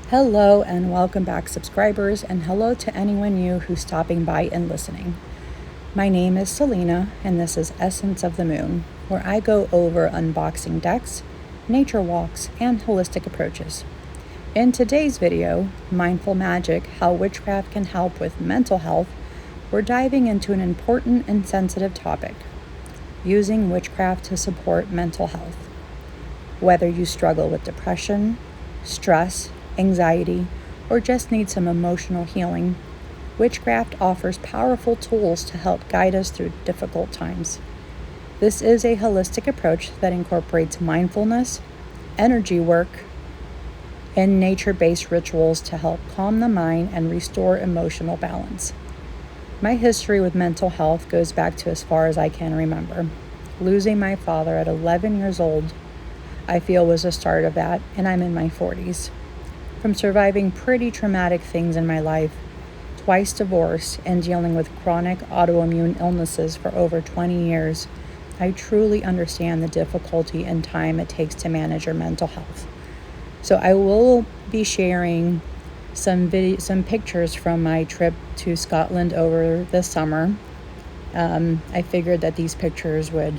Hello and welcome back, subscribers, and hello to anyone new who's stopping by and listening. My name is Selena, and this is Essence of the Moon, where I go over unboxing decks, nature walks, and holistic approaches. In today's video, Mindful Magic, How Witchcraft Can Help with Mental Health, we're diving into an important and sensitive topic, using witchcraft to support mental health. Whether you struggle with depression, stress, anxiety, or just need some emotional healing, witchcraft offers powerful tools to help guide us through difficult times. This is a holistic approach that incorporates mindfulness, energy work, and nature-based rituals to help calm the mind and restore emotional balance. My history with mental health goes back to as far as I can remember. Losing my father at 11 years old, I feel, was the start of that, and I'm in my 40s. From surviving pretty traumatic things in my life, twice divorced, and dealing with chronic autoimmune illnesses for over 20 years, I truly understand the difficulty and time it takes to manage your mental health. So I will be sharing some pictures from my trip to Scotland over the summer. I figured that these pictures would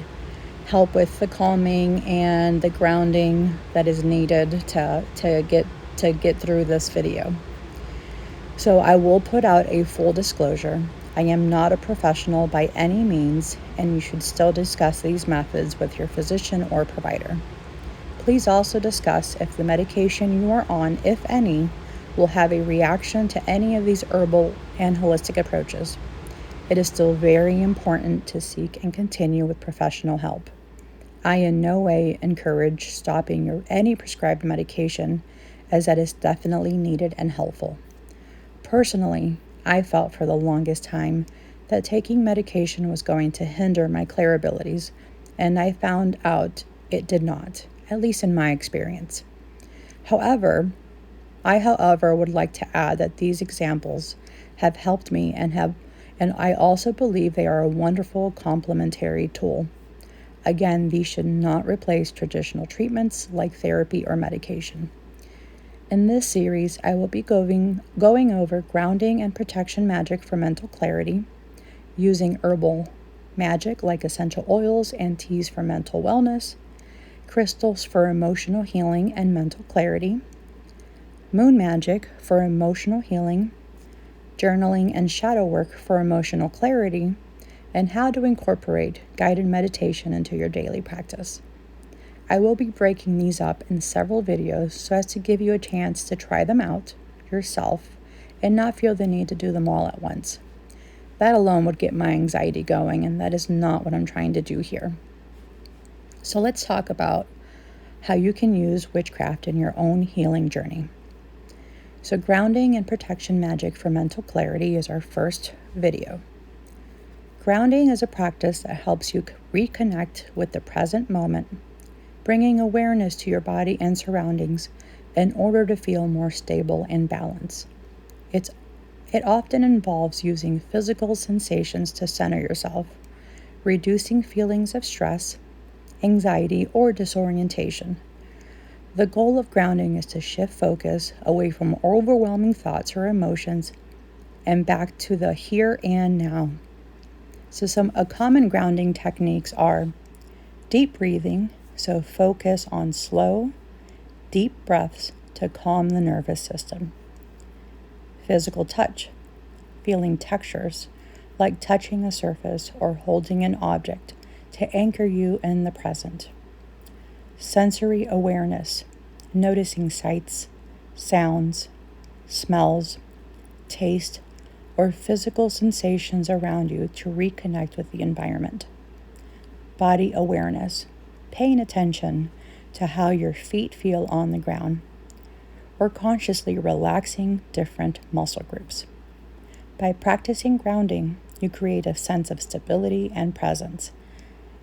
help with the calming and the grounding that is needed to get through this video. So I will put out a full disclosure. I am not a professional by any means, and you should still discuss these methods with your physician or provider. Please also discuss if the medication you are on, if any, will have a reaction to any of these herbal and holistic approaches. It is still very important to seek and continue with professional help. I in no way encourage stopping any prescribed medication, as that is definitely needed and helpful. Personally, I felt for the longest time that taking medication was going to hinder my clair abilities, and I found out it did not, at least in my experience. However, I would like to add that these examples have helped me and I also believe they are a wonderful complementary tool. Again, these should not replace traditional treatments like therapy or medication. In this series, I will be going over grounding and protection magic for mental clarity, using herbal magic like essential oils and teas for mental wellness, crystals for emotional healing and mental clarity, moon magic for emotional healing, journaling and shadow work for emotional clarity, and how to incorporate guided meditation into your daily practice. I will be breaking these up in several videos so as to give you a chance to try them out yourself and not feel the need to do them all at once. That alone would get my anxiety going, and that is not what I'm trying to do here. So let's talk about how you can use witchcraft in your own healing journey. So grounding and protection magic for mental clarity is our first video. Grounding is a practice that helps you reconnect with the present moment, bringing awareness to your body and surroundings in order to feel more stable and balanced. It often involves using physical sensations to center yourself, reducing feelings of stress, anxiety, or disorientation. The goal of grounding is to shift focus away from overwhelming thoughts or emotions and back to the here and now. So some common grounding techniques are deep breathing, so focus on slow, deep breaths to calm the nervous system. Physical touch, feeling textures like touching a surface or holding an object to anchor you in the present. Sensory awareness, noticing sights, sounds, smells, taste, or physical sensations around you to reconnect with the environment. Body awareness, paying attention to how your feet feel on the ground, or consciously relaxing different muscle groups. By practicing grounding, you create a sense of stability and presence,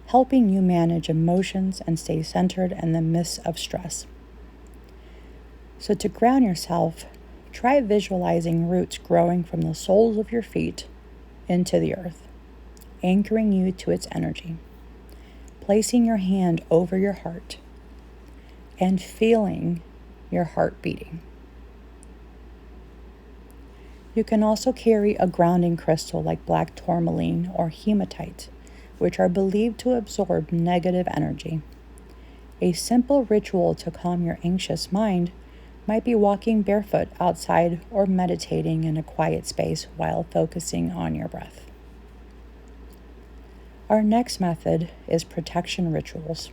helping you manage emotions and stay centered in the midst of stress. So to ground yourself, try visualizing roots growing from the soles of your feet into the earth, anchoring you to its energy. Placing your hand over your heart and feeling your heart beating. You can also carry a grounding crystal like black tourmaline or hematite, which are believed to absorb negative energy. A simple ritual to calm your anxious mind might be walking barefoot outside or meditating in a quiet space while focusing on your breath. Our next method is protection rituals.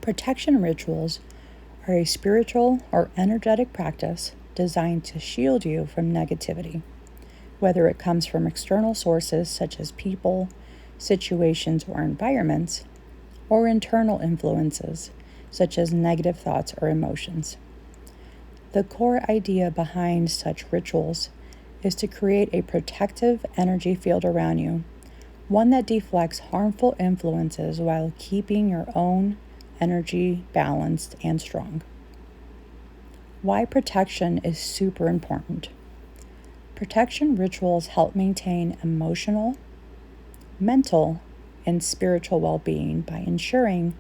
Protection rituals are a spiritual or energetic practice designed to shield you from negativity, whether it comes from external sources such as people, situations, or environments, or internal influences such as negative thoughts or emotions. The core idea behind such rituals is to create a protective energy field around you, one that deflects harmful influences while keeping your own energy balanced and strong. Why protection is super important. Protection rituals help maintain emotional, mental, and spiritual well-being by ensuring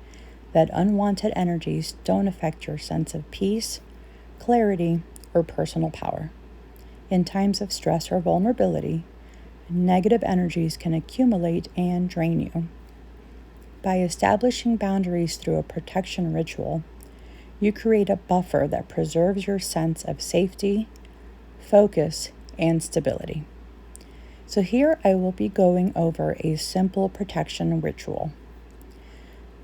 that unwanted energies don't affect your sense of peace, clarity, or personal power. In times of stress or vulnerability, negative energies can accumulate and drain you. By establishing boundaries through a protection ritual, you create a buffer that preserves your sense of safety, focus, and stability. So here I will be going over a simple protection ritual.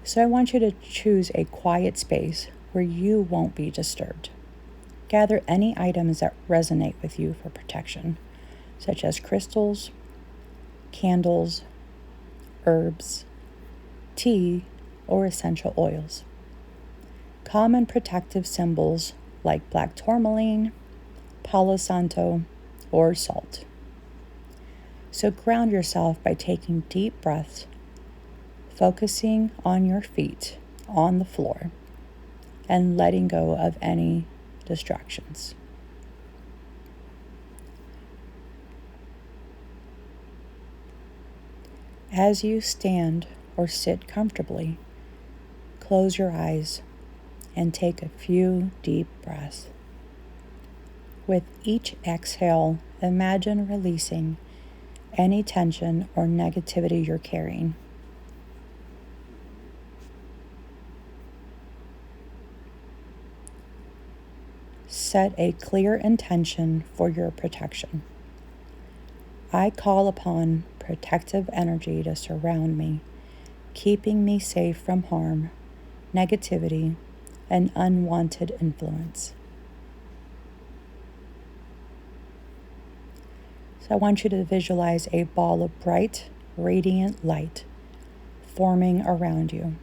So I want you to choose a quiet space where you won't be disturbed. Gather any items that resonate with you for protection, such as crystals, candles, herbs, tea, or essential oils. Common protective symbols like black tourmaline, palo santo, or salt. So ground yourself by taking deep breaths, focusing on your feet on the floor, and letting go of any distractions. As you stand or sit comfortably, close your eyes and take a few deep breaths. With each exhale, imagine releasing any tension or negativity you're carrying. Set a clear intention for your protection. I call upon protective energy to surround me, keeping me safe from harm, negativity, and unwanted influence. So I want you to visualize a ball of bright, radiant light forming around you.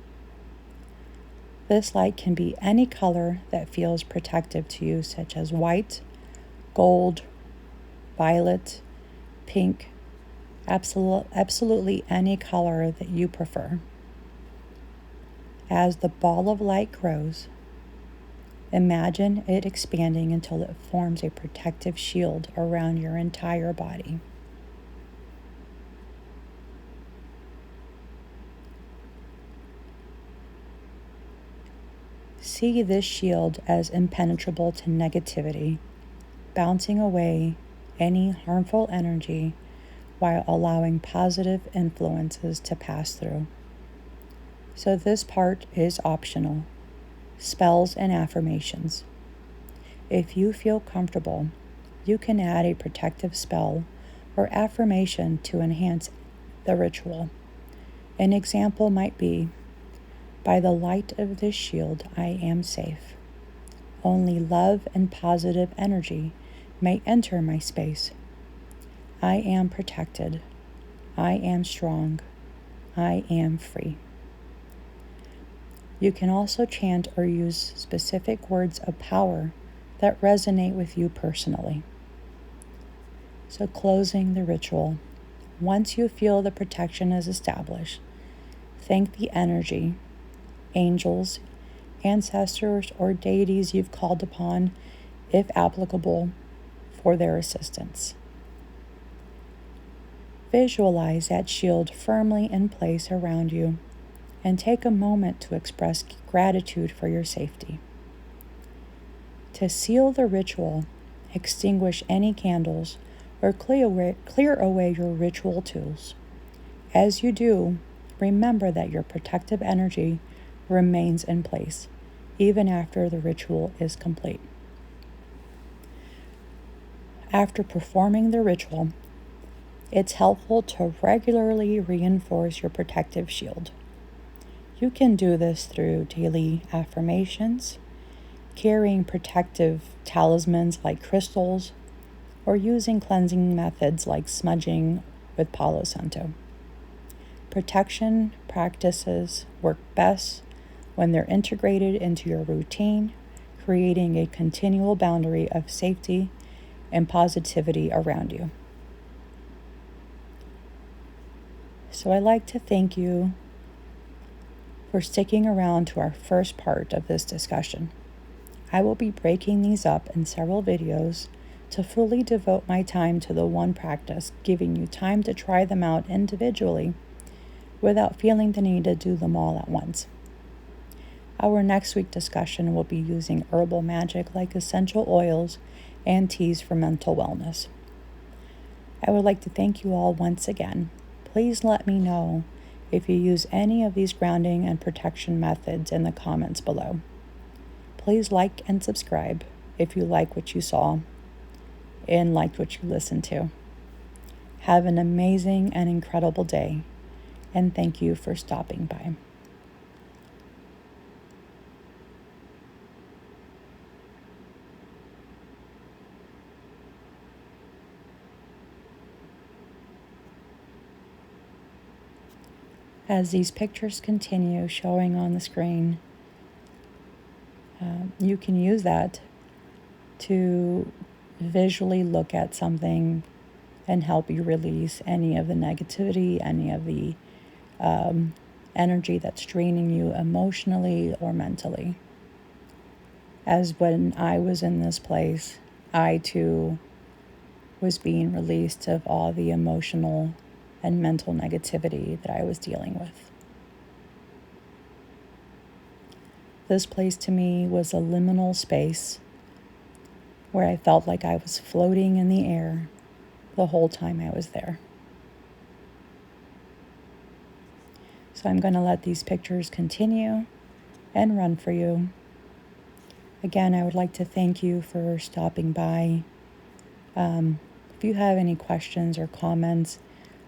This light can be any color that feels protective to you, such as white, gold, violet, pink, absolutely any color that you prefer. As the ball of light grows, imagine it expanding until it forms a protective shield around your entire body. See this shield as impenetrable to negativity, bouncing away any harmful energy while allowing positive influences to pass through. So this part is optional. Spells and affirmations. If you feel comfortable, you can add a protective spell or affirmation to enhance the ritual. An example might be, by the light of this shield, I am safe. Only love and positive energy may enter my space. I am protected. I am strong. I am free. You can also chant or use specific words of power that resonate with you personally. So closing the ritual, once you feel the protection is established, thank the energy, angels, ancestors, or deities you've called upon, if applicable, for their assistance. Visualize that shield firmly in place around you and take a moment to express gratitude for your safety. To seal the ritual, extinguish any candles, or clear away your ritual tools. As you do, remember that your protective energy remains in place, even after the ritual is complete. After performing the ritual, it's helpful to regularly reinforce your protective shield. You can do this through daily affirmations, carrying protective talismans like crystals, or using cleansing methods like smudging with Palo Santo. Protection practices work best when they're integrated into your routine, creating a continual boundary of safety and positivity around you. So I'd like to thank you for sticking around to our first part of this discussion. I will be breaking these up in several videos to fully devote my time to the one practice, giving you time to try them out individually without feeling the need to do them all at once. Our next week discussion will be using herbal magic like essential oils and teas for mental wellness. I would like to thank you all once again. Please let me know if you use any of these grounding and protection methods in the comments below. Please like and subscribe if you like what you saw and liked what you listened to. Have an amazing and incredible day, and thank you for stopping by. As these pictures continue showing on the screen, you can use that to visually look at something and help you release any of the negativity, any of the energy that's draining you emotionally or mentally. As when I was in this place, I too was being released of all the emotional and mental negativity that I was dealing with. This place to me was a liminal space where I felt like I was floating in the air the whole time I was there. So I'm going to let these pictures continue and run for you. Again, I would like to thank you for stopping by. If you have any questions or comments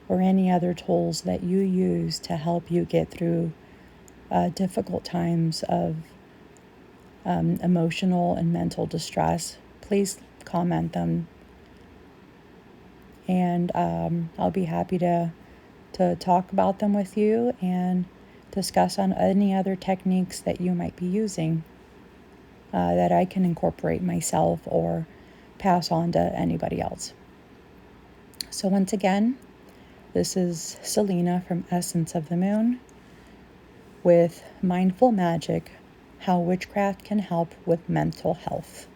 or any other tools that you use to help you get through difficult times of emotional and mental distress, please comment them. And I'll be happy to talk about them with you and discuss on any other techniques that you might be using that I can incorporate myself or pass on to anybody else. So once again, this is Selena from Essence of the Moon with Mindful Magic, how witchcraft can help with mental health.